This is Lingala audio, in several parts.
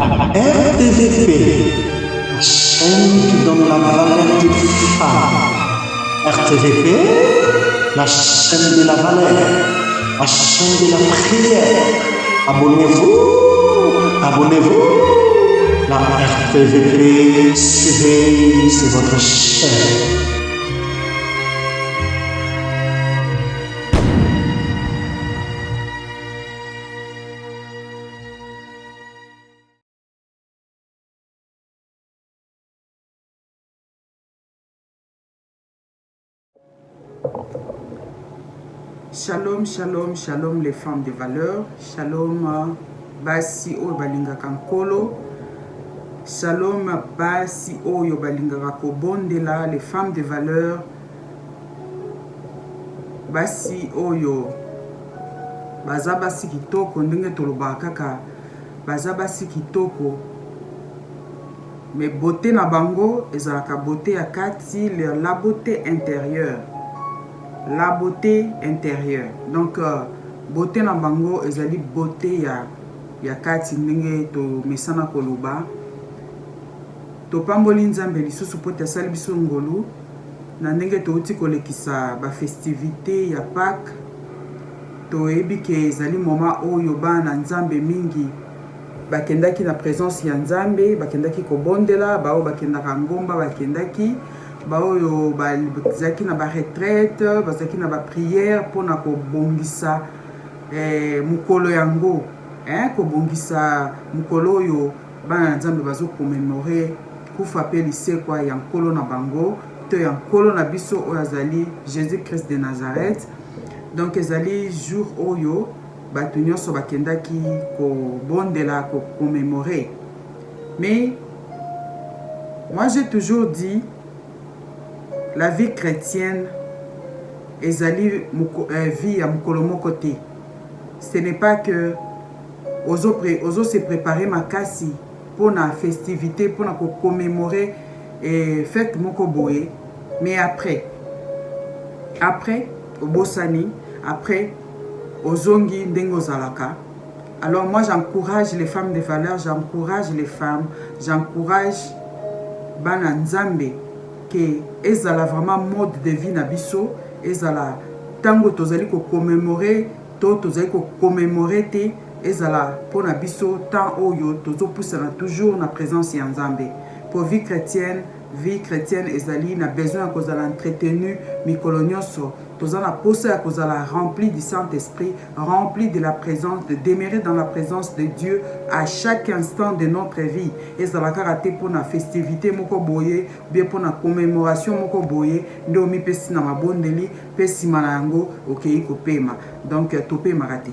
RTVP, la chaîne qui donne la valeur d'une femme. RTVP, la chaîne de la valeur, la chaîne de la prière. Abonnez-vous, abonnez-vous. La RTVP, suivez, c'est votre chaîne. Shalom, shalom, shalom les femmes de valeur. Shalom basi oyo balingaka nkolo. Shalom basi oyo balingaka kobondela les femmes de valeur. Basi oyo baza basi kitoko ndenge tolobaka kaka baza basi kitoko. Mais beauté na bango ezalaka beauté ya kati, la beauté intérieure. La beauté intérieure. Donc beauté na bango ezali beauté ya kati ndenge to mesana koloba. To pamboli nzambe lisusu po te asali biso ngolu na ndenge to uti kolekisa ba festivité ya Pâques. To yebi ke ezali moment oyo bana nzambe mingi bakendaki na présence ya nzambe, bakendaki kobondela, bao bakendaka ngomba, bakendaki baoyo bazaki na ba retraite, bazaki na ba prière pona kobongisa mukolo yango, kobongisa mukolo oyo bana nzambe bazo commémorer kufa pe lisekwa ya nkolo na bango, to ya nkolo na biso oyo azali Jésus-Christ de Nazareth. Donc ezali jour oyo bato nyonso bakendaki kobondela, commémorer. Mais moi j'ai toujours dit la vie chrétienne ezali vie ya mukolo moko te. Ce n'est pas que ozo se préparer makasi pour na festivité, pour na commémorer fête moko boye, mais après obosani, après ozongi ndenge ozalaka. Alors moi j'encourage les femmes de valeur, j'encourage les femmes, j'encourage bana nzambe que ezala vraiment mode de vie na biso, ezala tango tozali ko commémorer, tozali ko commémorer te, ezala pona biso tant oyo tozo poussana toujours na présence ya nzambe. Pour vie chrétienne ezali na besoin kozala entretenu mikolo nyonso, tozala posa kozala rempli du Saint-Esprit, rempli de la présence, de demeurer dans la présence de Dieu à chaque instant de notre vie. Ezala karate pona festivité moko boye, bien pona commémoration moko boye, ndo mi pesi na mabondeli, pesi manango okei kopema. Donc topé marate.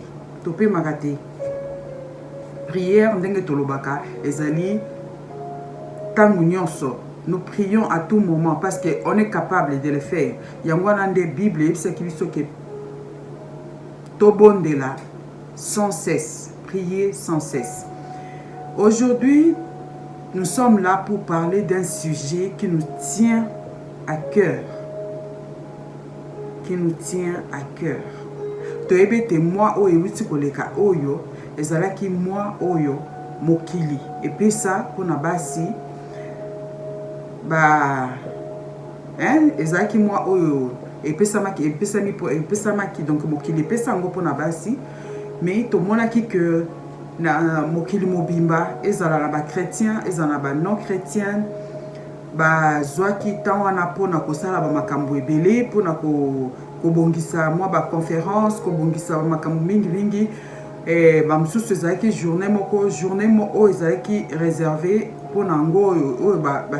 Prière ndenge tolobaka ezali tangu nyonso. Nous prions à tout moment parce qu'on est capable de le faire. Il y a une Bible qui tobondela sans cesse, prier sans cesse. Aujourd'hui, nous sommes là pour parler d'un sujet qui nous tient à cœur. Toyebete moi oyo wuti koleka oyo ezalaki moi oyo mokili. Et puis ça pour na basi ezalaki moi oyo epesamaki donc mokili epesango mpona basi. Mais tomonaki que na mokili mobimba ezala na bachrétien, ezala na banon-chrétien, bazwaki ntan wana mpona kosala bamakambo ebele, mpona kobongisa mwa baconférence, kobongisa bamakambo mingi. Bamosusu ezalaki journée moko oyo ezalaki réservé pour nango oyo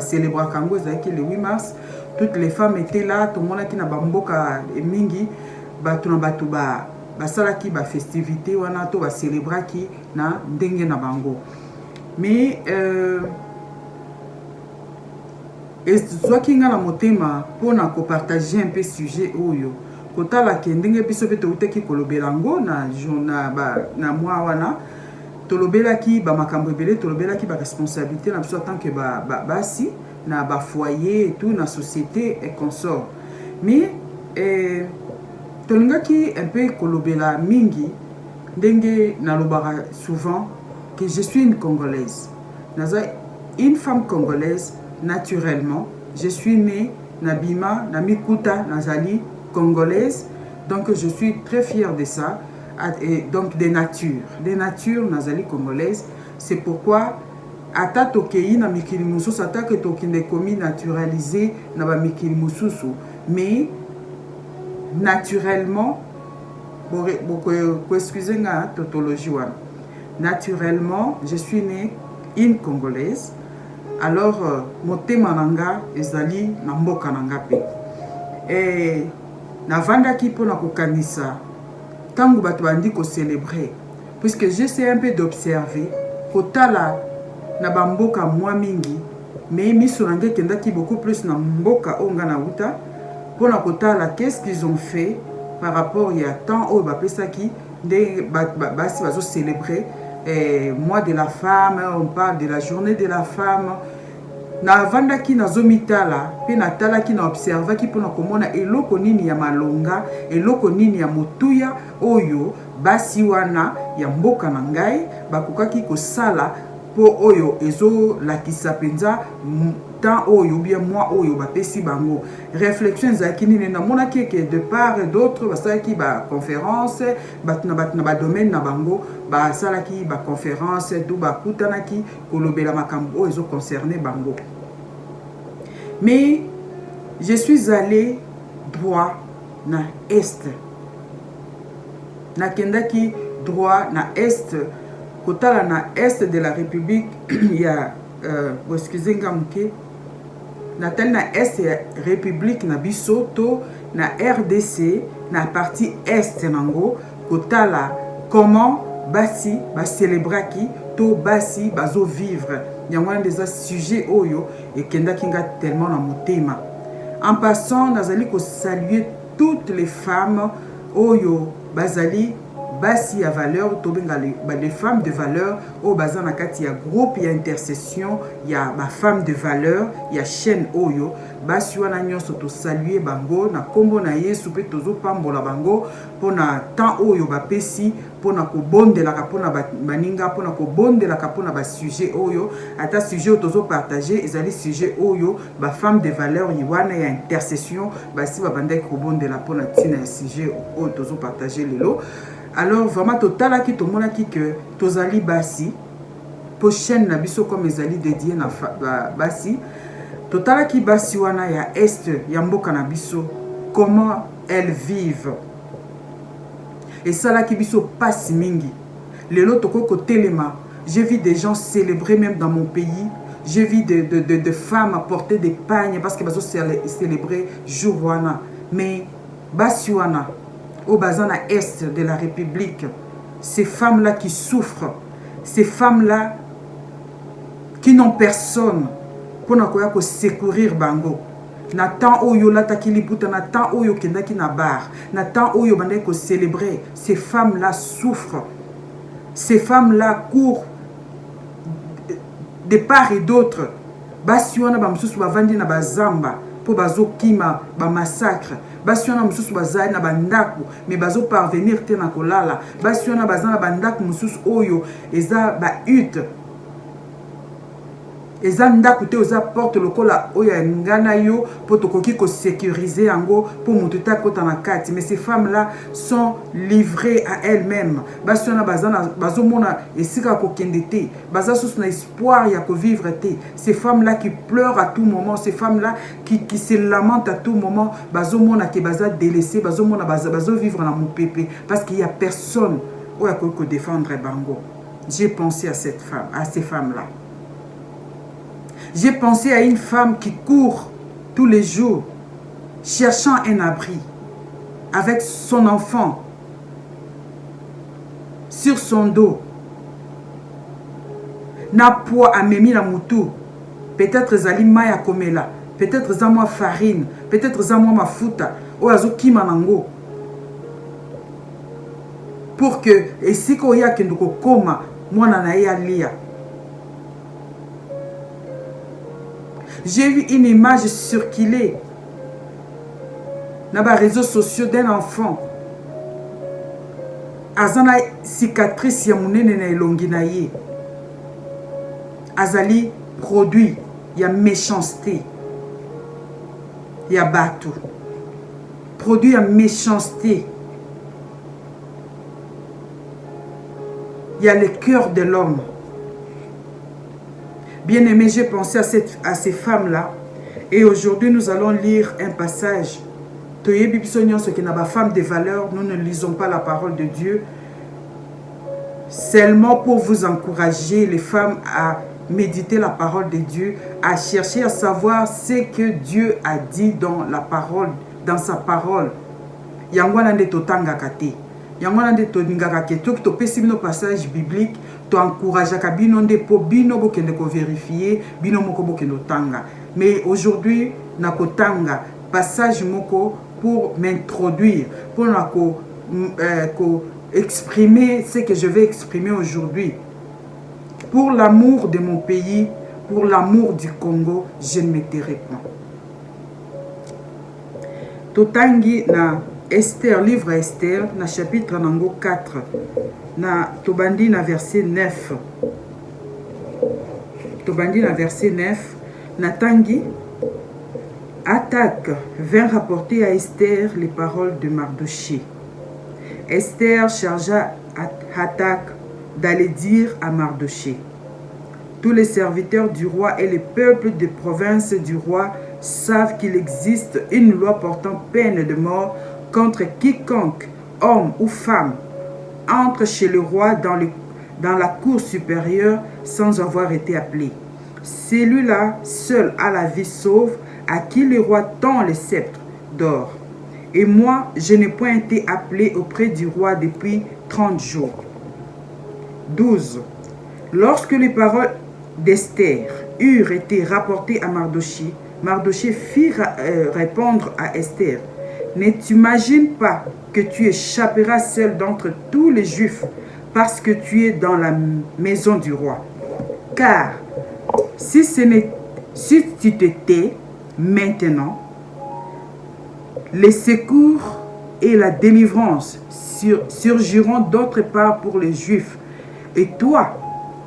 célébraka yango ezalaki le 8 mars. Toutes les femmes étaient là, tout le monde qui na bamboka mingi bato na bato basalaki ba festivité wana to ba célébraki na ndenge na bango. Mais ezwaki nga na motema pona ko partager un peu sujet oyo kotala ke ndenge biso pe touteki kolobela ngo na mwa wana tolobelaki bamakambo ebele, tolobelaki ba responsabilité na biso en tant que basi na ba foyer et tout na société et consort. Mais tolingaki un peu kolobela mingi ndenge nalobaka souvent que je suis une Congolaise. une femme congolaise naturellement. Je suis née Nabima, Namikuta, Nazali, congolaise. Donc je suis très fière de ça. Et donc des natures Nazali congolaise. C'est pourquoi ata tokei na mikili mususu ata ke tokinde komi naturalisé na ba mikili mususu, mais naturellement excusez nga tautologie wana. Naturellement, je suis née une congolaise. Alors motema nanga ezali na mboka nanga pe. Et navandaki pona kokanisa tangu bato bandi ko célébrer, puisque j'essaie un peu d'observer kotala na bamboka mwa mingi, mais miso nange kendaki beaucoup plus na mboka onga na uta pona kotala qu'est-ce qu'ils ont fait par rapport ya temps au bapesaki nde basi bazo célébrer mois de la femme, on parle de la journée de la femme. Na vandaki na zomitala pe na talaki na observaki pona komona eloko nini ya malonga, eloko nini ya motuya oyo basi wana ya mboka na ngai bakokaki kosala po oyo ezo lakisa penza temps oyo bien moi oyo bapesi bango réflexion ezalaki nini na monaki ke de part et d'autre basalaki ba conférence batna ba domaine na bango basalaki ba conférence d'où bakutanaki kolobela makambo oyo ezo concerner bango. Mais je suis allée droit na est, nakendaki droit na est, kotala na est de la République ya excusez nga muke natal na est ya République na biso to na RDC na partie est nango kotala comment basi ba célébraki to basi bazo vivre yango des sujets oyo et kendaki nga tellement na motema. En passant nazali ko saluer toutes les femmes oyo bazali basi ya valeur to benga les femmes de valeur o bazana kati ya groupe ya intercession ya ba femmes de valeur ya chaîne oyo basi wana nyonso to saluer bango na kombo na Yesu pe tozo pambola bango pona temps oyo bapesi pona ko bondela ka pona baninga pona ko bondela ka pona ba sujet oyo ata sujet tozo partager ezali sujet oyo ba femmes de valeur yiwana ya intercession basi babandaki ko bondela pona tina ya sujet oyo tozo partager lelo. Alors vraiment total qui tout monde qui que tozali basi prochaine na biso comme ezali dédié na basi total qui basi wana ya est ya mboka na biso comment elles vivent et ça là qui biso passe mingi lelo toko ko telema. J'ai vu des gens célébrer même dans mon pays. J'ai vu de femmes porter des pagnes parce que baso célébrer jour wana. Mais basi wana au bazana est de la République, ces femmes-là qui souffrent, ces femmes-là qui n'ont personne pour ne secourir bango. Na temps oyo la takili puta na temps oyo kendaki na bar, na temps oyo bandai ko célébrer, ces femmes-là souffrent. Ces femmes-là courent de part et d'autre. Basi wana ba mususu bavandi na bazamba po bazo kima ba massacre. Basi wana mususu bazali na bandaku mais bazo parvenir te na kolala. Basi wana bazana bandaku mususu oyo eza ba hutte. Eza ndaku te oza porte lokola oyo ngana yo po tokoki ko sécuriser yango po mututa kota na kati. Mais ces femmes là sont livrées à elles-mêmes. Basi wana bazana bazo mona esika ko kendete baza sous na espoir ya ko vivre te. Ces femmes là qui pleurent à tout moment, ces femmes là qui se lamentent à tout moment, bazo mona ke baza délaissé, bazo mona bazo vivre na mopépé parce qu'il y a personne oya ko défendre bango. J'ai pensé à cette femme, à ces femmes là. J'ai pensé à une femme qui court tous les jours, cherchant un abri, avec son enfant sur son dos. Na poids à memi la moutou. Peut-être zali maya komela, peut-être zamwa farine, peut-être zamwa mafuta, ou azuki manango. Pour que, et si ko ya kendoko koma, mwana na ya lia. J'ai vu une image circuler dans les réseaux sociaux d'un enfant. Azana cicatrice ya munene na elongi na ye. azali produit ya méchanceté ya bato, produit ya méchanceté. Il y a le cœur de l'homme. Bien aimé, j'ai pensé à ces femmes-là. Et aujourd'hui, nous allons lire un passage. Ce qui n'a pas femme de valeur, nous ne lisons pas la parole de Dieu. Seulement pour vous encourager, les femmes, à méditer la parole de Dieu, à chercher à savoir ce que Dieu a dit dans la parole, dans sa parole. Yangwana totanga kate. Yangwana nde tolingaka ke to topesi bino passage biblique to encourageaka bino nde po bino bokende ko vérifier bino moko bokende tanga. Mais aujourd'hui nakotanga passage moko pour m'introduire, pour exprimer ce que je vais exprimer aujourd'hui. Pour l'amour de mon pays, pour l'amour du Congo, je ne me tairai pas. Totangi na Esther, livre Esther, na chapitre nango 4, na tobandi na verset 9. Tobandi na verset 9, na tangi, Attaque vint rapporter à Esther les paroles de Mardoché. Esther chargea Attaque d'aller dire à Mardoché: tous les serviteurs du roi et les peuples des provinces du roi savent qu'il existe une loi portant peine de mort contre quiconque, homme ou femme, entre chez le roi dans la cour supérieure sans avoir été appelé. Celui-là seul a la vie sauve, à qui le roi tend le sceptre d'or. Et moi, je n'ai point été appelé auprès du roi depuis 30 jours. 12. Lorsque les paroles d'Esther eurent été rapportées à Mardoché, Mardoché fit répondre à Esther: ne t'imagine pas que tu échapperas seul d'entre tous les Juifs parce que tu es dans la maison du roi. Car si tu te tais maintenant, les secours et la délivrance surgiront d'autre part pour les Juifs, et toi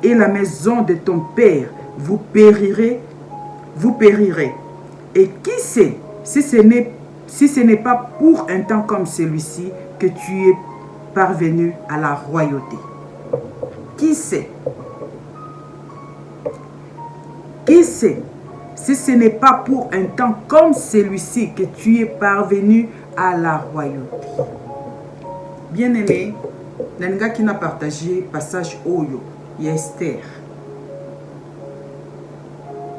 et la maison de ton père, vous périrez. Et qui sait si ce n'est pas pour un temps comme celui-ci que tu es parvenu à la royauté. Qui sait? Qui sait si ce n'est pas pour un temps comme celui-ci que tu es parvenu à la royauté. Bien-aimé, Nenga qui n'a partagé passage Oyo, il y a Esther.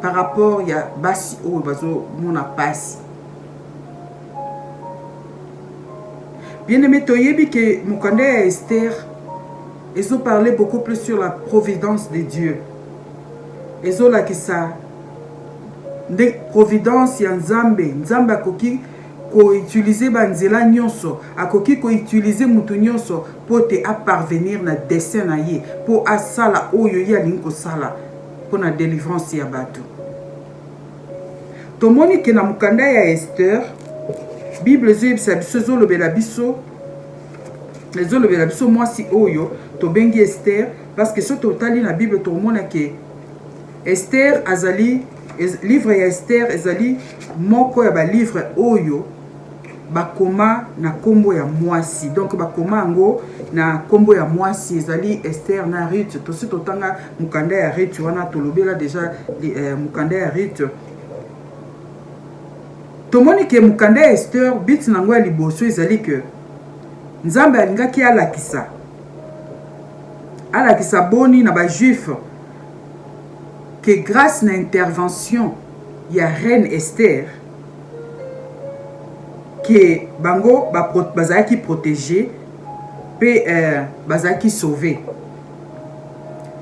Par rapport, il y a Basi Oyo, Bazo Mona Pasi. Bien-aimé, Toyebi que Mukande et Esther, ils ont parlé beaucoup plus sur la providence de Dieu. Ils ont là que ça, de providence ya Nzambe, Nzambe akoki ko utiliser banzela nyonso, akoki ko utiliser mutu nyonso pour te parvenir na dessein na ye, pour asala oyo ya linko sala, pour na délivrance ya bato. Tomoni ke na mukanda ya Esther, Bible zebisa biso zolobela biso, ezolobela biso mwasi oyo to bengi Esther, parce que so totali na Bible to mona ke Esther azali, livre ya Esther ezali moko ya ba livre oyo bakoma na kombo ya mwasi. Donc bakoma ngo na kombo ya mwasi ezali Esther na Ruth. Tosi totanga mukanda ya Ruth wana tolobela déjà mukanda ya Ruth. Tomoni ke mukanda ya Esther bit nango ya liboso ezali ke Nzambe alingaki alakisa boni na ba juif que grâce à l'intervention de la reine Esther, que bango bazaki protégé, pe bazaki sauvé.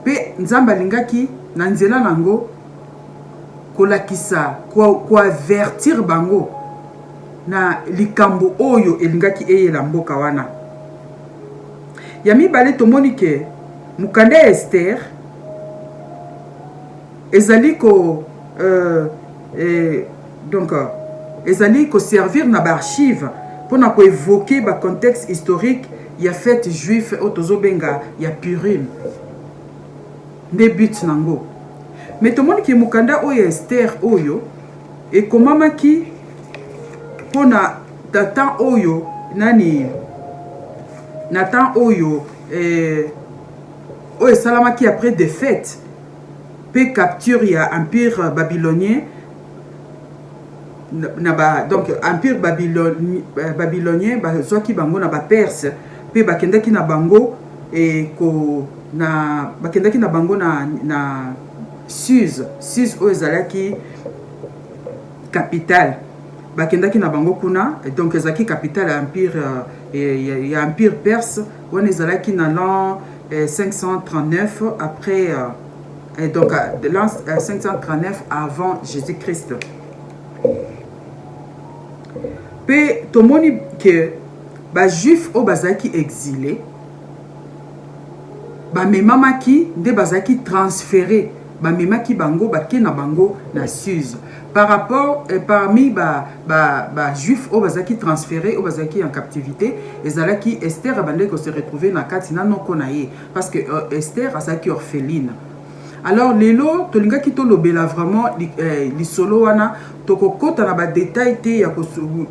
Pe nzamba lingaki na nzela nango kolakisa ko avertir bango na likambo oyo elingaki eyela mboka wana. Yami bale tomoni ke mukanda Esther ezali ko donc ezali ko servir na archive pour na ko évoquer ba contexte historique ya fête juif otozo benga ya Purim début nango. mais tomoni ke mokanda oyo Esther oyo ekomamaki mpona temps oyo nani na temps oyo oyo esalamaki après défaite pe capture ya empire babylonien donc empire babylonien bazwaki bango na baperse pe bakendaki na bango bakendaki na bango na Suse oyo ezalaki capitale bakendaki na bango kuna donc ezalaki capitale ya empire perse wana ezalaki na l'an 539 après donc l'an 539 avant Jésus-Christ. Pe tomoni ke bajuif oyo bazalaki exilé bamemamaki nde bazalaki transféré bamemaki bango bake na bango na Suse par rapport parmi bajuif oyo bazalaki transféré oyo bazalaki en captivité ezalaki Esther abandaki ko se retrouver na kati na noko na ye parce que Esther azalaki orpheline. Alors lelo tolingaki tolobela vraiment lisolo wana tokokota na ba détail te ya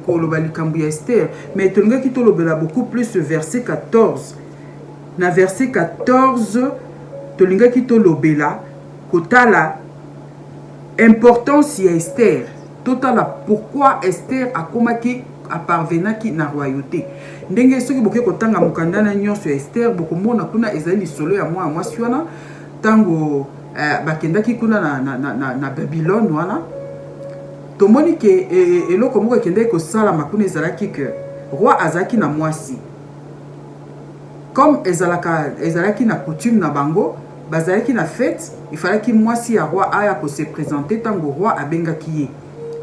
koloba likambo ya Esther mais tolingaki tolobela beaucoup plus verset 14 na verset 14 tolingaki tolobela kotala importance ya Esther totala pourquoi Esther akomaki aparvenaki na royauté ndenge soki boke kotanga mokanda na nyonso ya Esther bokomona kuna ezali lisolo ya mwasi wana tango bakendaki kuna na Babylone wana tomoni ke eloko moko ekendaki kosalama kuna ezalaki ke roi azalaki na mwasi comme ezalaki na coutume na bango bazalaki na fête il fallait que mwasi ya roi aya ko se présenter tango roi abengaki ye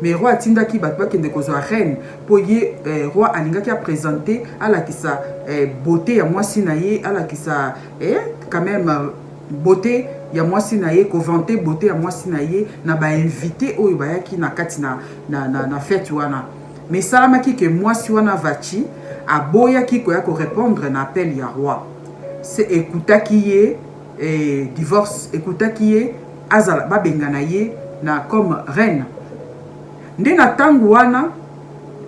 mais roi atindaki bato bakende kozwa reine po ye roi alingaki a présenter alakisa beauté ya mwasi na ye alakisa quand même beauté ya mwasi na ye vanter beauté ya mwasi na ye na ba invité oyo bayaki na kati na fête wana mais salamaki ke mwasi wana vachi aboyaki koya ko répondre na appel ya roi c'est écoutaki ye divorce écoutaki ye azala babengana ye na comme reine nde na tango wana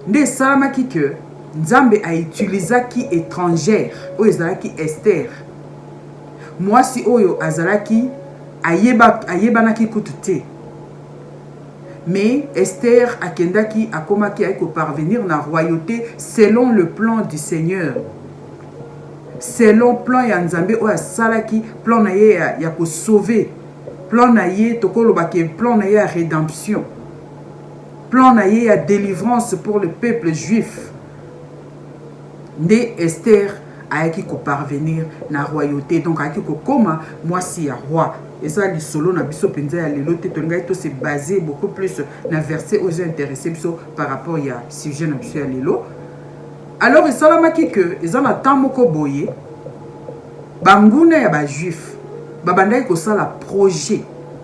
nde salamaki ke Nzambe a utilisaki étrangère oyo ezalaki Esther mwasi oyo azalaki ayebanaki kutu te mais Esther akendaki akomaki aiko parvenir na royauté selon le plan du Seigneur selon plan ya Nzambe oyo asalaki plan na ye ya ko sauver plan na ye tokolobaki plan na ye ya rédemption plan na ye ya délivrance pour le peuple juif nde Esther ayaki ko parvenir na royauté donc ayaki ko koma mwasi ya roi eza lisolo na biso penza ya lelo te tolingai to se baser beaucoup plus na verset aux intéressés biso par rapport ya sujet na biso ya lelo. Alors esalamaki que eza na temps moko boye banguna ya ba juif babandaki kosala projet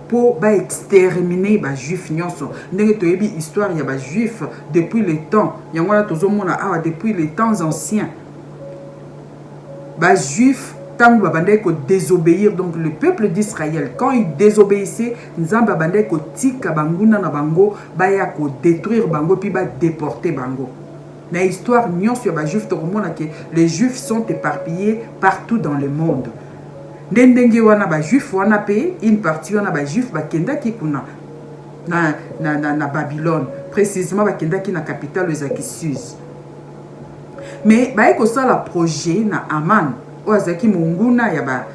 pour ba exterminer ba juif nyonso ndenge toyebi histoire ya ba juif depuis le temps yango na tozomona awa depuis les temps anciens ba juif tango babandaki ko désobéir donc le peuple d'Israël quand il désobéissait Nzambe babandaki ko tika banguna na bango baya ko détruire bango puis ba déporter bango na histoire nyonso ya ba juif tokomona que les juifs sont éparpillés partout dans le monde ndenge wana ba juif wana pe une partie wana ba juif bakendaki kuna na Babylone précisément bakendaki na capitale ezaki Suse mais baye ko sala projet na Aman oazaki monguna ya ba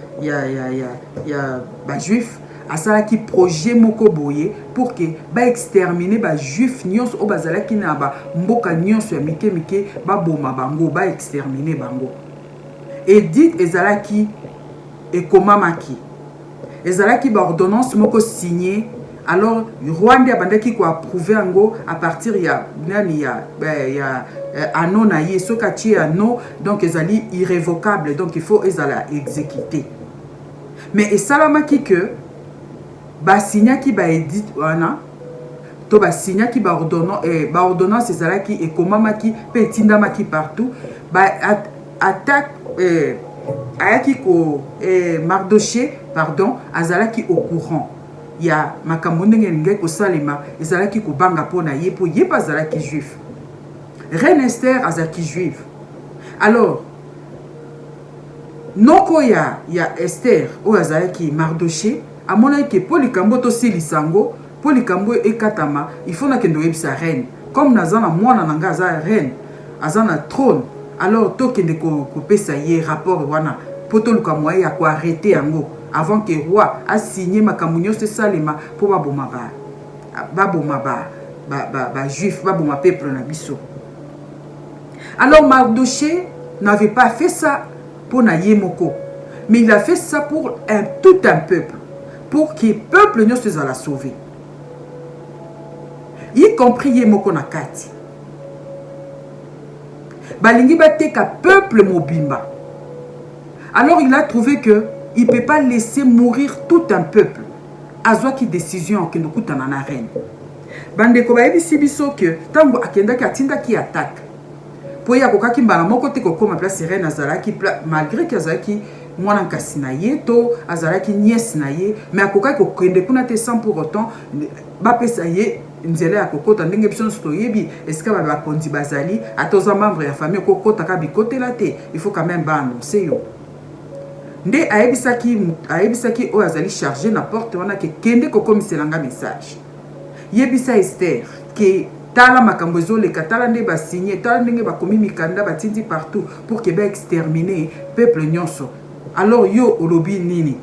juif asalaki projet moko boye pour que ba exterminer ba juif nyonso o bazalaki na ba mboka nyonso ya mike ba boma bango ba exterminer bango Edith ezalaki ekomamaki ezalaki ba ordonnance moko signé alors Rwanda abandaki ko approuver yango à partir ya nani ya anneau na ye soka tie anneau donc ezali irrévocable donc il faut ezala exécuter mais esalamaki que ba signaki ba Edith wana to ba signaki ba ordonnance ezalaki ekomamaki pe tindamaki partout ba attaque ayaki ko Mardoché pardon azalaki au courant ya makambo ndenge ngai kosalema ezalaki kobanga mpona ye mpo ye mpe azalaki juif. Reine Esther azalaki juive. Alors noko ya Esther oyo azalaki Mardoché amonaki mpo likambo tosilisa yango mpo likambo ekatama il faut nakende oyebisa reine comme naza na mwana na ngai aza reine aza na trône alors tokende kopesa ye rapport wana mpo toluka moye ya koarrete yango avant que roi asigne makambo nyonso esalema mpo baboma juif baboma peuple na biso. Alors Mardoché n'avait pas fait ça pour Nayemoko, mais il a fait ça pour tout un peuple, pour que le peuple ne soit la sauver. Y compris Yemoko Nakati. Balingi bateka peuple mobimba. Alors il a trouvé que il ne peut pas laisser mourir tout un peuple. Azwa ki décision que nous coûtons en arène. Bande ko bayebisi biso que tango akenda ki atinda ki attaque. Po ya kokaki mbala moko te kokoma place reine azalaki malgré que azalaki mwana nkasi na ye to azalaki nièce na ye mais akokaki kokende kuna te sans pour autant bapesa ye nzela ya kokota ndenge biso nso yebi est-ce que bakonzi bazali atoza membre ya famille kokota ka bikotela te il faut quand même annoncer yo. Nde ayebisaki oyo azali chargé na porte wana ke kende kokomiselanga message yebisa Esther ke tala makambo ezoleka tala nde basigné tala ndenge bakomi mikanda batindi partout pour que exterminer peuple nyonso. Alors yo olobi nini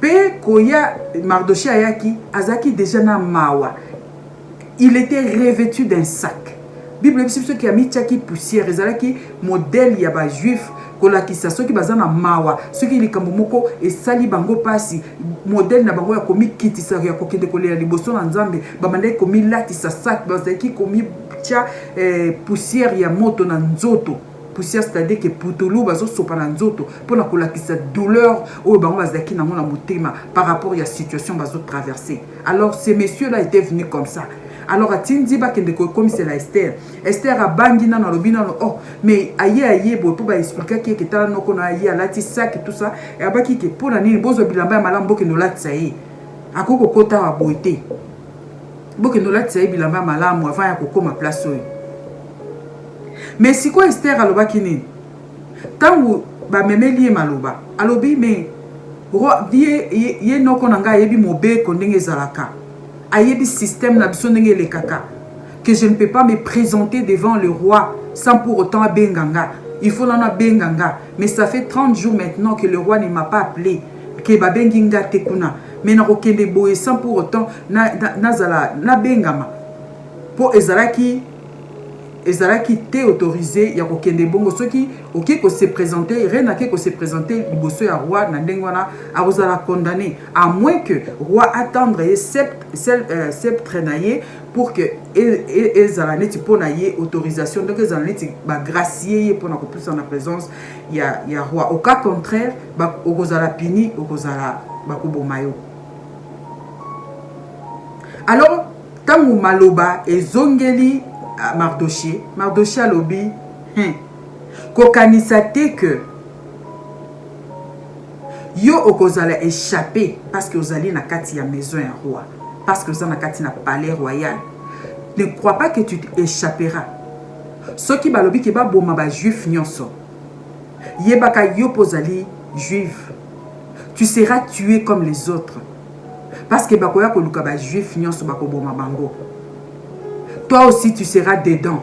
pe koya Mardoché ayaki azaki déjà na mawa, il était revêtu d'un sac. Bible biso qui a mis tchaki poussière ezalaki modèle ya ba juif kolakisa soki bazana mawa soki likambo moko esali bango pasi modèle na bango ya komi kitisa ya kokende kolela liboso na nzambe bamandai komi latisa sac bazaki komi tia poussière ya moto na nzoto. Poussière c'est-à-dire que putulu bazo sopa na nzoto pona kolakisa douleur oyo bango bazaki nango na motema par rapport ya situation bazo traverser. Alors ces messieurs là étaient venus comme ça. Alors atindi ba kende ko comme c'est la Esther. Esther a bangina na lobina no oh mais aye bo po ba expliquer que tala noko na aye alati sac et tout ça et abaki ke pona nini bozo bilamba ya malambo ke no lati saye. Akoko kota wa boité. Boke no lati saye bilamba ya malamu avant ya kokoma place oyo. Mais si quoi Esther alobaki nini? Tangu ba memeli maloba. Alobi mais ye noko na nga yebi mobe ko ndenge zalaka. Ayebi système na biso ndenge le kaka que je ne peux pas me présenter devant le roi sans pour autant benganga. Il faut l'en benganga. Mais ça fait 30 jours maintenant que le roi ne m'a pas appelé que ba benginga tekuna. Mais na kokende boye sans pour autant na bengama. Po ezalaki te autorisé ya kokende bongo soki oki ko se présenter reine ke ko se présenter liboso ya roi na ndenge wana arozala condamné à moins que roi attendre sceptre naye pour que ezala neti pona ye autorisation donc ezala neti ba gracier ye pona ko plus en la présence ya roi. Au cas contraire ba okozala pini okozala ba kubomayo. Alors tangu maloba ezongeli Mardoché alobi kokanisa te que yo okozala échappé parce que ozali na kati ya maison ya roi parce que ozali na kati na palais royal. Ne crois pas que tu échapperas. Soki balobi ke ba boma ba juif nyonso yebaka yo pozali juif tu seras tué comme les autres parce que bakoya koluka ba juif nyonso bakoboma bango. Toi aussi tu seras dedans.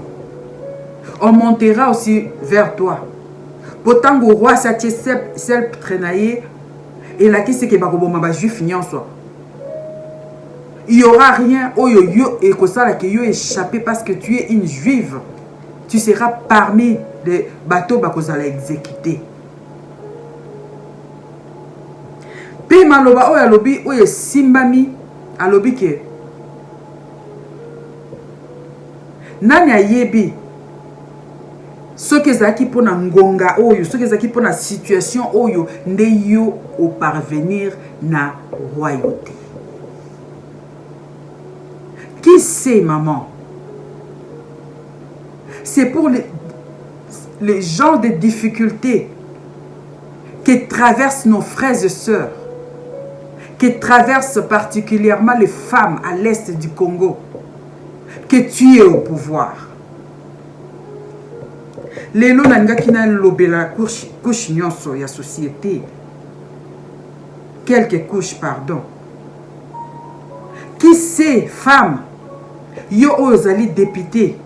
On montera aussi vers toi. Pourtant au roi satie sceptre naye et là qui c'est que bakoboma ba juif nyonso. Il y aura rien oyo yo et que ça là que yo échappé parce que tu es une juive. Tu seras parmi les bateaux bakozala exécuter. Pe maloba oyo alobi oyo simbami alobi ke nani ayebi soki ezalaki mpona ngonga oyo soki ezalaki mpona situation oyo nde yo oparvenir na royauté. Qui sait maman? C'est pour les genres de difficultés que traversent nos frères et sœurs qui traverse particulièrement les femmes à l'est du Congo, que tu es au pouvoir. Lelo nangaki na lobela couche nyonso ya société. Quelques couches, pardon. Qui c'est, femme, yo ozali député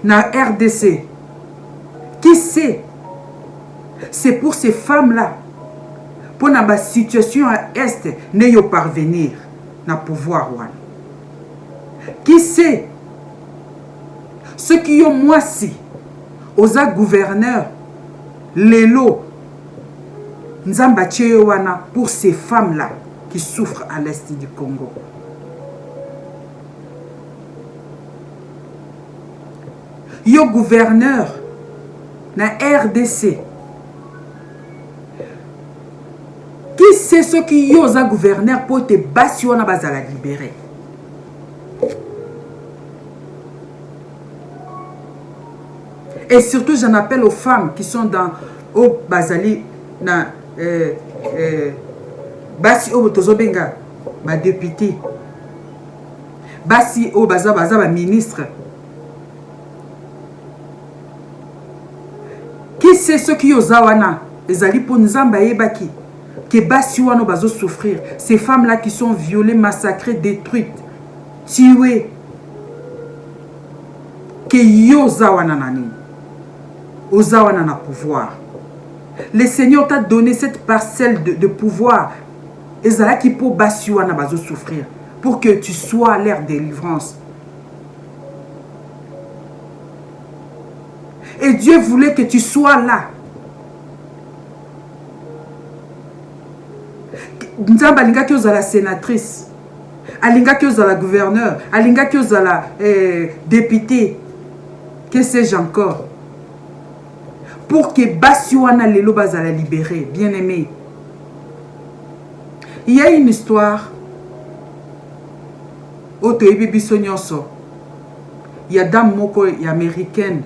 na RDC? Qui c'est pour ces femmes-là, pour la situation à Est, ne yo parvenir na pouvoir wana. Qui c'est ceux qui ont moi si oza gouverneur lelo nzamba wana pour ces femmes-là qui souffrent à l'est du Congo. Yo gouverneur na RDC. Qui c'est ceux qui yo za gouverneur pour te basi wana bazala libérer? Et surtout, j'en appelle aux femmes qui sont dans au Bazali, na Basi au Tozobenga, ma députée, Basi au Baza ma ministre. Qui c'est ceux qui ont zawana, les ali pour Nzamba Ebaki, que Basi wano bazo souffrir, ces femmes-là qui sont violées, massacrées, détruites, tuées, que yo zawana nani. Ozawana na pouvoir. Le Seigneur t'a donné cette parcelle de pouvoir. Et ça qui pour basiwana bazo souffrir. Pour que tu sois à leur délivrance. Et Dieu voulait que tu sois là. Nzamba alinga ki ozala sénatrice. Alinga ki ozala gouverneur. Alinga ki ozala député. Que sais-je encore? Pour que Basiwana Lelo bazala libéré, bien aimé. Il y a une histoire. Oto ebibi sonyonso. Il y a dame moko américaine.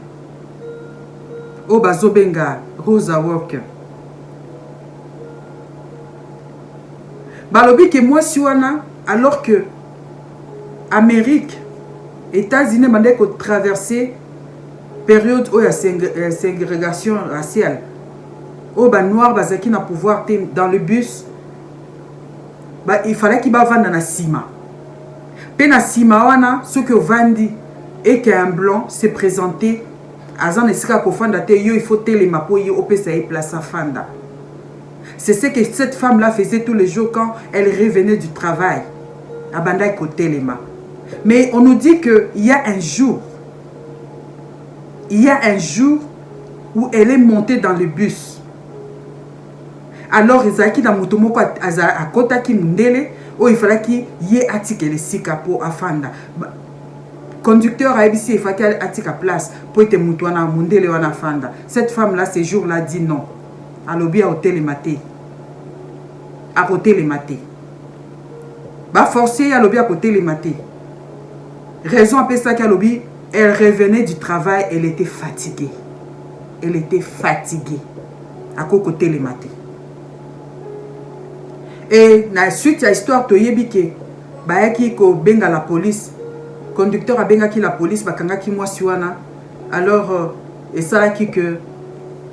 O bazobenga Rosa Walker. Balobi que moi siwana alors que Amérique, États-Unis mandé ko traverser période où il y a ségrégation raciale, où les noirs qui na pouvoir dans le bus, il fallait qu'ils vendent dans ciment. Puis dans ciment wana, ce que vandi et qu'un blanc s'est présenté, azan esika ko fanda te yo il faut téléma pour yo opesa et place à fanda. C'est ce que cette femme là faisait tous les jours quand elle revenait du travail. Abanda ko téléma. Mais on nous dit que il y a un jour où elle est montée dans le bus. Alors, Izaki na mutomoko à kota ki mundele, où il fallait qu'il y ait attique le sika pour afanda. Conducteur a ABC, il fallait qu'il attique à place pour être mutwana mundele wana afanda. Cette femme-là, ce jour-là, dit non. À l'objet à hôtel et maté. À hôtel et maté. Bah, forcé à l'objet à hôtel et maté. Raison à ça qu'à l'objet. Elle revenait du travail, elle était fatiguée. Elle était fatiguée. À côté les matins. Et na suite à l'histoire, tu as dit que Bayaki ko benga la police. Conducteur a benga ki la police, bakanga ki moi suana. Alors, et ça qui que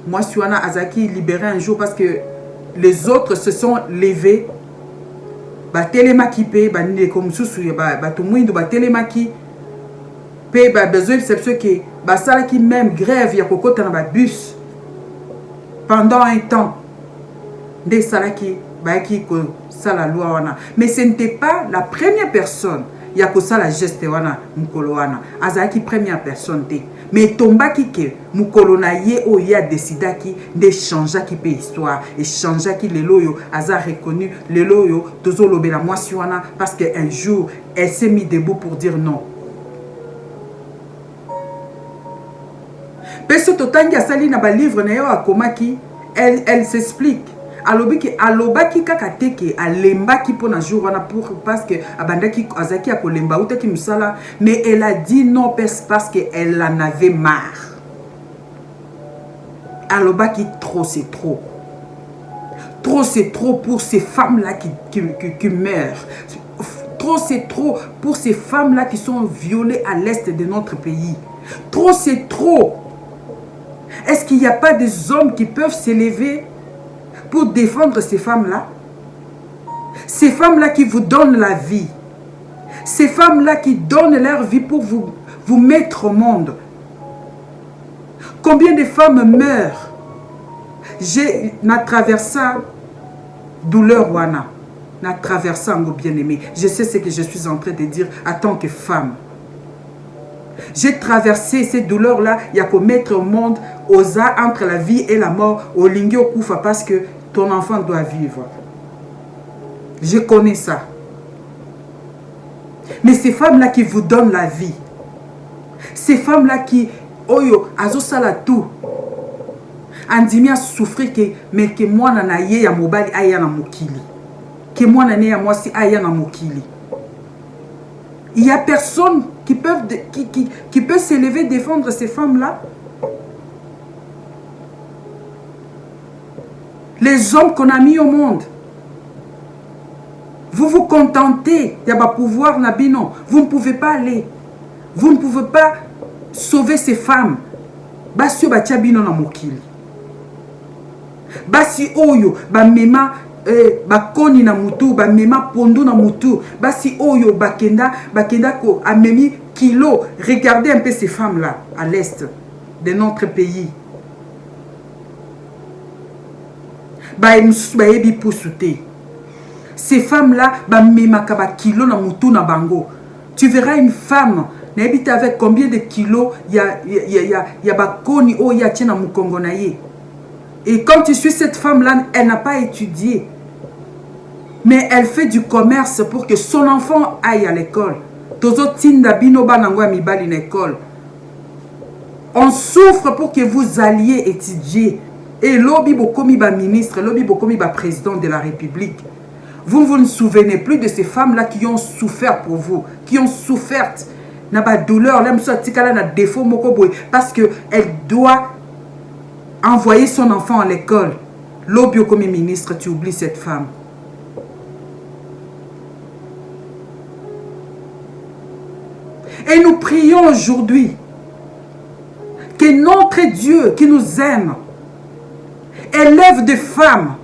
moi suana Azaki libéré un jour parce que les autres se sont levés. Ba télémaki pe, ba ne comme sous ba tout monde ba télémaki. Pe ba besoin de ce que ba sala qui même grève ya kokota na ba bus pendant un temps des sala qui ba qui ko sala loi wana. Mais ce n'était pas la première personne ya ko sala geste wana mukolo wana azaki première personne te mais tombaki ke mukolo na ye o ya décida ki de changer qui pe histoire et changer qui lelo yo aza reconnu lelo yo tozo lobela mwasi wana parce que un jour elle s'est mis debout pour dire non. Peso totangi asali na ba livre na yo akomaki elle s'explique alobaki kaka teke alembaki pona jour wana pour parce que abandaki azaki akolemba utaki musala mais elle a dit non parce que elle en avait marre. Alobaki trop c'est trop. Trop, c'est trop pour ces femmes-là qui meurent. Trop, c'est trop pour ces femmes-là qui sont violées à l'est de notre pays. Trop, c'est trop. Est-ce qu'il n'y a pas des hommes qui peuvent s'élever pour défendre ces femmes-là? Ces femmes-là qui vous donnent la vie. Ces femmes-là qui donnent leur vie pour vous mettre au monde. Combien de femmes meurent? J'ai traversé douleur wana. N'a traversé un bien-aimé. Je sais ce que je suis en train de dire en tant que femme. J'ai traversé ces douleurs-là. Il y a qu'à mettre au monde osa entre la vie et la mort. Au lingi au koufa parce que ton enfant doit vivre. Je connais ça. Mais ces femmes-là qui vous donnent la vie. Ces femmes-là qui oyo azosala tout. Andimi a souffrir mais que moi na ye ya mobali aya na mokili. Que moi na ya mwasi aya na mokili. Il y a personne qui peut s'élever défendre ces femmes-là. Les hommes qu'on a mis au monde. Vous vous contentez, il y a pouvoir nabino. Vous ne pouvez pas aller. Vous ne pouvez pas sauver ces femmes. Basi ba tiabino na mokili. Basi oyo ba mema ba koni na mutu, ba mema pondo na mutu. Basi oyo bakenda ko amemi kilo. Regardez un peu ces femmes là à l'est de notre pays. Ba emusu ba yebi posute. Ces femmes-là, kilo na mutu na bango. Tu verras une femme, n'habite avec combien de kilos, il y a bakoni o ya tena mukongo na ye. Et quand tu suis cette femme-là, elle n'a pas étudié. Mais elle fait du commerce pour que son enfant aille à l'école. Tozo tinda bino banangwa mibali na école. On souffre pour que vous alliez étudier. Et l'obi bokomi ba ministre, l'obi bokomi ba président de la République. Vous ne souvenez plus de ces femmes-là qui ont souffert pour vous, qui ont souffert. N'a pas de douleur, parce qu'elle doit envoyer son enfant à l'école. L'obio comme ministre, tu oublies cette femme. Et nous prions aujourd'hui que notre Dieu qui nous aime élève des femmes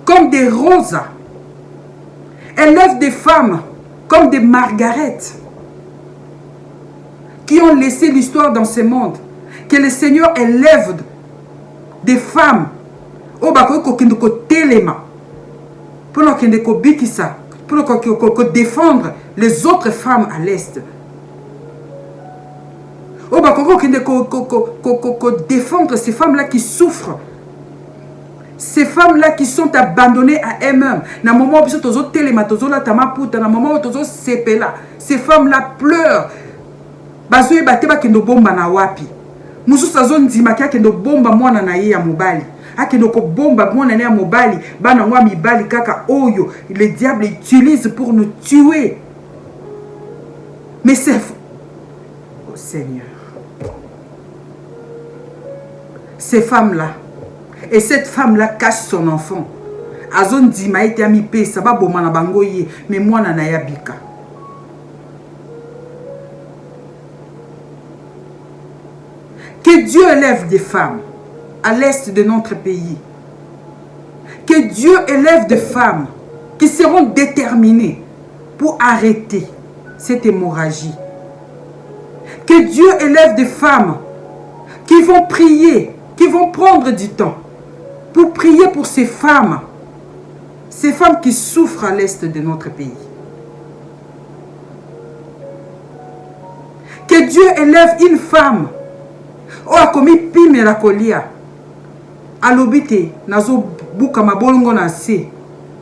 comme des roses. Élève des femmes comme des Margaret qui ont laissé l'histoire dans ce monde. Que le Seigneur élève des femmes au bako qui nous téléma pour nous défendre les autres femmes à l'est. Au bako qui nous défendre ces femmes-là qui souffrent. Ces femmes-là qui sont abandonnées à elles-mêmes. Dans le moment où ils sont téléma, dans le moment où ils sont sépela, ces femmes-là pleurent. Bazo e bateba kendo bomba na wapi. Musu sazo ndima kia kendo bomba mwana na ye ya mobali. Akendo ko bomba mwana na ya mobali. Bana ngwa mibali kaka oyo. Le diable utilise pour nous tuer. Mais c'est... Oh Seigneur. Ces femmes-là. Et cette femme-là cache son enfant. Azon ndima ete ami pe saba bomana bango ye. Mais mwana na ya bika. Que Dieu élève des femmes à l'est de notre pays. Que Dieu élève des femmes qui seront déterminées pour arrêter cette hémorragie. Que Dieu élève des femmes qui vont prier, qui vont prendre du temps pour prier pour ces femmes qui souffrent à l'est de notre pays. Que Dieu élève une femme. Oh, a commis pime la colia. Alobite, nazo buka mabolongo na se.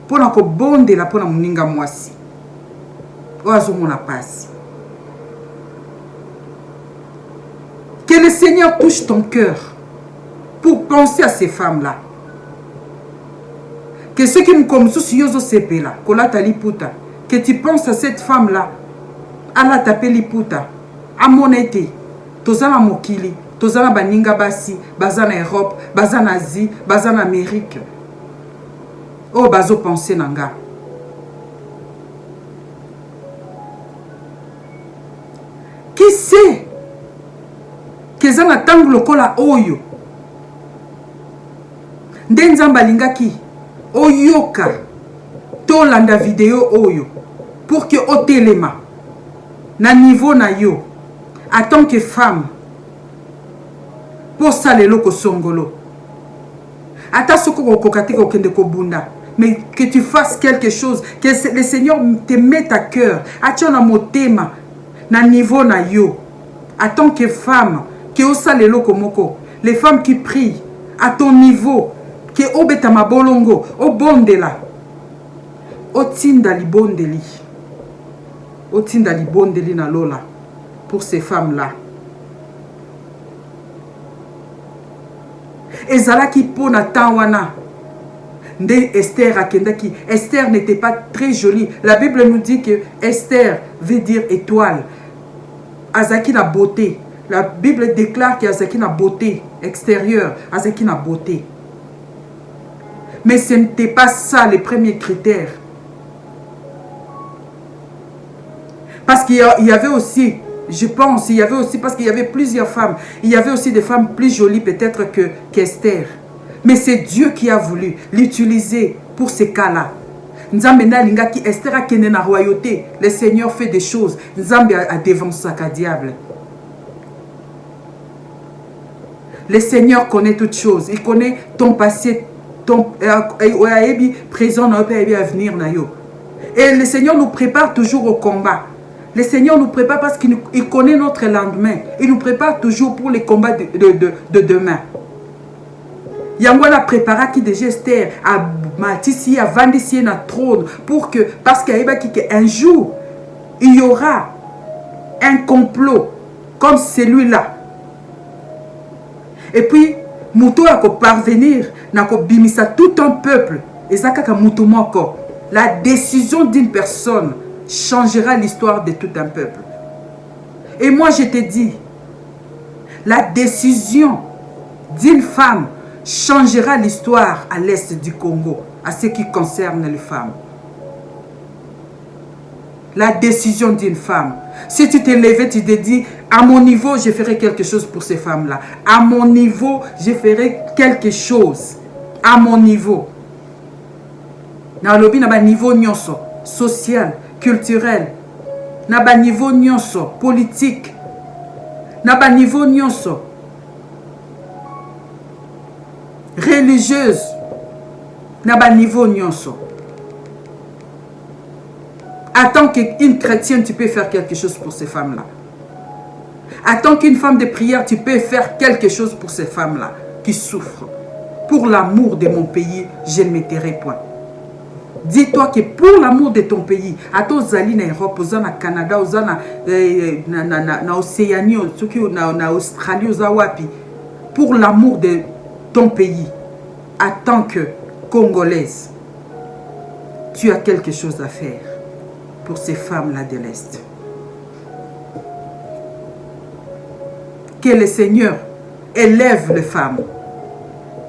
Pona ko bonde la pona muninga mwasi. Oh, azo mona passe. Que le Seigneur touche ton cœur pour penser à ces femmes-là. Que ceux qui me comme sous yozo sepe là, kolata liputa, que tu penses à cette femme-là, ala tape liputa, à mon été, tozala mokili. tozana baninga basi baza na Europe baza na Asie baza na Amérique oh bazo penser nanga qui sait keza na tangu lokola oyo nde nzambe alingaki oyoka tolanda video oyo pour que otelema na niveau na yo en tant que femme pour ça leloko songolo ata soko kokokati kokende kobunda mais que tu fasses quelque chose que le Seigneur te mette à cœur atia na motema na niveau na yo en tant que femme que osa leloko moko les femmes qui prient à ton niveau que obeta mabolongo obondela otinda libondeli na lola pour ces femmes là ezalaki pona tawana nde Esther akendaki. Esther n'était pas très jolie. La Bible nous dit que Esther veut dire étoile. Azaki na beauté. La Bible déclare qu'Azaki na beauté extérieure, Azaki na beauté. Mais ce n'était pas ça les premiers critères. Parce qu'il y avait aussi, je pense, il y avait aussi, parce qu'il y avait plusieurs femmes, il y avait aussi des femmes plus jolies peut-être qu'Esther. Mais c'est Dieu qui a voulu l'utiliser pour ces cas-là. Nzambe na lingaki Esther a kene na royauté. Le Seigneur fait des choses. Nzambe a dévancé sa diable. Le Seigneur connaît toutes choses. Il connaît ton passé, ton présent, avenir. Et le Seigneur nous prépare toujours au combat. Le Seigneur nous prépare parce qu'il connaît notre lendemain. Il nous prépare toujours pour les combats de demain. Yangwana prépara qui déjà Esther à Matisi, à Vandisi na trône pour que, parce qu'un jour, il y aura un complot comme celui-là. Et puis, Mouto a parvenir, n'a bimisa tout un peuple. Et ça, la décision d'une personne changera l'histoire de tout un peuple. Et moi, je te dis, la décision d'une femme changera l'histoire à l'est du Congo, à ce qui concerne les femmes. La décision d'une femme. Si tu t'es levé, tu te dis, à mon niveau, je ferai quelque chose pour ces femmes-là. À mon niveau, je ferai quelque chose. À mon niveau. Dans le niveau nyonso, social, culturel. Dans le niveau nyonso, politique. Dans le niveau nyonso, religieuse. Dans le niveau nyonso. En tant qu'une chrétienne, tu peux faire quelque chose pour ces femmes-là. En tant qu'une femme de prière, tu peux faire quelque chose pour ces femmes-là qui souffrent. Pour l'amour de mon pays, je ne me tairai point. Dis-toi que pour l'amour de ton pays, à toi, Zali, en Europe, au Canada, au Océanie, en Australie, pour l'amour de ton pays, en tant que Congolaise, tu as quelque chose à faire pour ces femmes-là de l'Est. Que le Seigneur élève les femmes.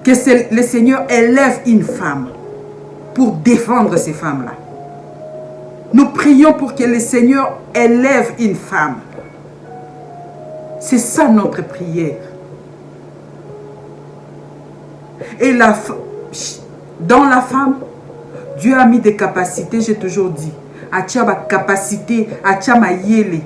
Que le Seigneur élève une femme pour défendre ces femmes-là. Nous prions pour que le Seigneur élève une femme. C'est ça notre prière. Et dans la femme, Dieu a mis des capacités, j'ai toujours dit. Atia ba capacité, atia ma yele.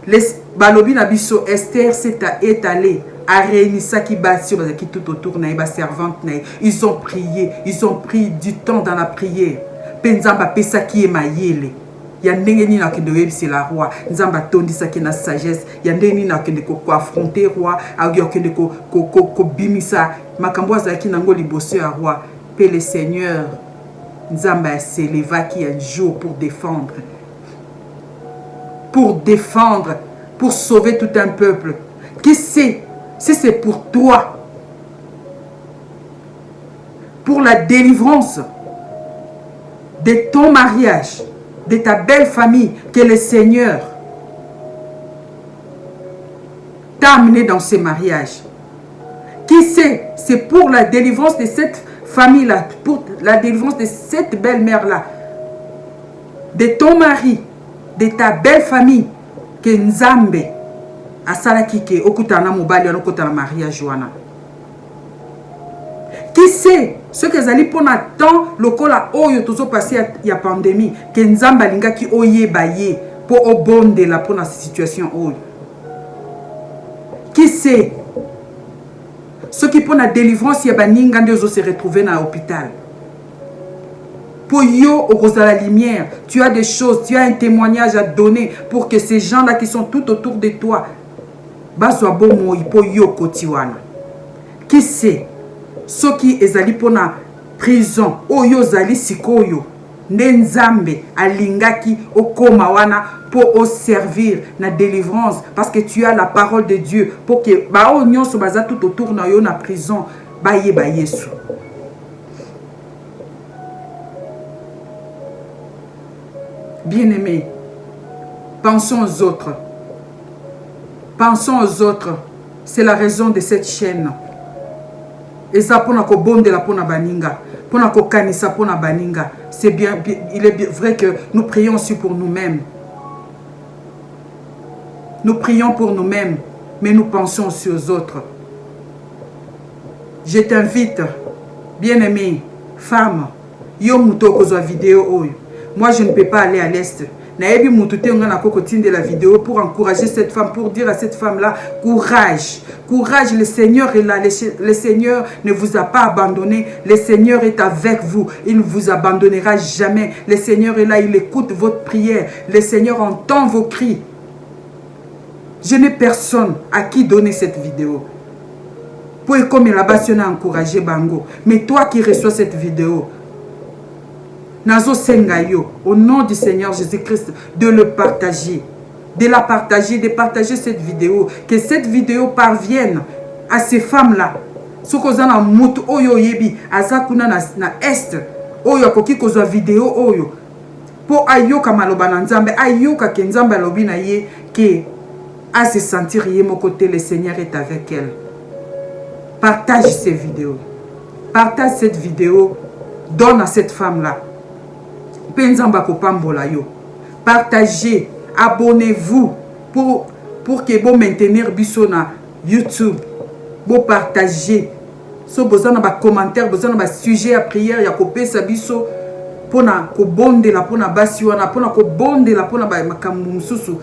Les balobi na biso Esther s'est étalée à réunir ça qui bâtit qui tout autour na ba servante na. Ils ont prié, ils ont pris du temps dans la prière. Penzamba pesa qui est ma yele. Ya ndenge ni na kende webisi la roi. Nzamba tondi ça qui na sagesse. Ya ndenge ni na kende ko affronter roi, a yo kende ko bimisa makambo za ki nango liboso ya roi. Paix le Seigneur. Nzamba s'éleva qui un jour pour défendre, pour sauver tout un peuple. Qui sait, si c'est pour toi, pour la délivrance de ton mariage, de ta belle famille, que le Seigneur t'a amené dans ce mariage? Qui sait? C'est pour la délivrance de cette famille-là, pour la délivrance de cette belle-mère-là, de ton mari, de ta belle famille, que Nzambe a salaki ke okutana mobali wana okutana mariage wana. Qui sait ce que zali pour temps lokola oyo tozo passé ya pandémie que Nzambe alingaki oyeba ye pour obonde la pour la situation oyo. Qui sait ce qui pour la délivrance ya baninga nde ozo se retrouver na hôpital. Pour yo au la lumière, tu as des choses, tu as un témoignage à donner pour que ces gens-là qui sont tout autour de toi bazwa bomo pour yo kotiwana. Qui sait ce qui ezali pour la prison oyo zali sikoyo Nzambe alingaki okoma wana pour au servir na délivrance parce que tu as la parole de Dieu pour que ba o nyonso baza tout autour na yo na prison ba Yesu. Bien-aimés, pensons aux autres. Pensons aux autres. C'est la raison de cette chaîne. Et ça pour ko bonde la pona baninga, pour ko kanisa pona baninga. C'est bien, il est vrai que nous prions aussi pour nous-mêmes. Nous prions pour nous-mêmes, mais nous pensons aussi aux autres. Je t'invite, bien-aimé, femme, yo muto kozwa vidéo oyo. Moi, je ne peux pas aller à l'Est. Naebi mutute ngana kokotine de la vidéo pour encourager cette femme, pour dire à cette femme-là, courage. Courage, le Seigneur est là. Le Seigneur ne vous a pas abandonné. Le Seigneur est avec vous. Il ne vous abandonnera jamais. Le Seigneur est là. Il écoute votre prière. Le Seigneur entend vos cris. Je n'ai personne à qui donner cette vidéo. Pour comme là-bas, si on a encouragé Bango. Mais toi qui reçois cette vidéo, Nazo Sengayo, au nom du Seigneur Jésus-Christ, de le partager, de la partager, de partager cette vidéo, que cette vidéo parvienne à ces femmes-là. Ce qu'on a mutu oyo yebi, azakuna na est, oyo koki kozwa vidéo oyo, pour ayoka maloba na Nzambe, ayoka ke Nzambe alobi na ye, que à se sentir yé mon côté, le Seigneur est avec elle. Partage ces vidéos, partage cette vidéo, donne à cette femme-là. Partagez, abonnez-vous pour que vous maintenir biso na YouTube. Vous partagez. So besoin na ba commentaire, besoin na ba sujet à prière ya kopé sa biso pona ko bonde la pona basi wana pona ko bonde la pona ba makambu mususu.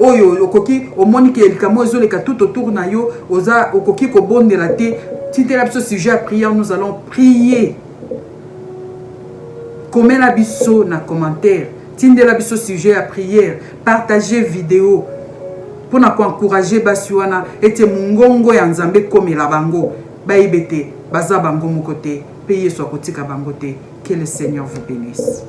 Oyo okoki omoni ke likamo ezoleka tout autour na yo oza okoki ko bonde la te. Tintela biso sujet à prière, nous allons prier. Comment la biso na commentaire, tinde la biso sujet à prière, partagez vidéo pour encourager basiwana et mungongo ya Nzambe comme la bango baibete baza bango mon côté payer soit kotika bangote. Que le Seigneur vous bénisse.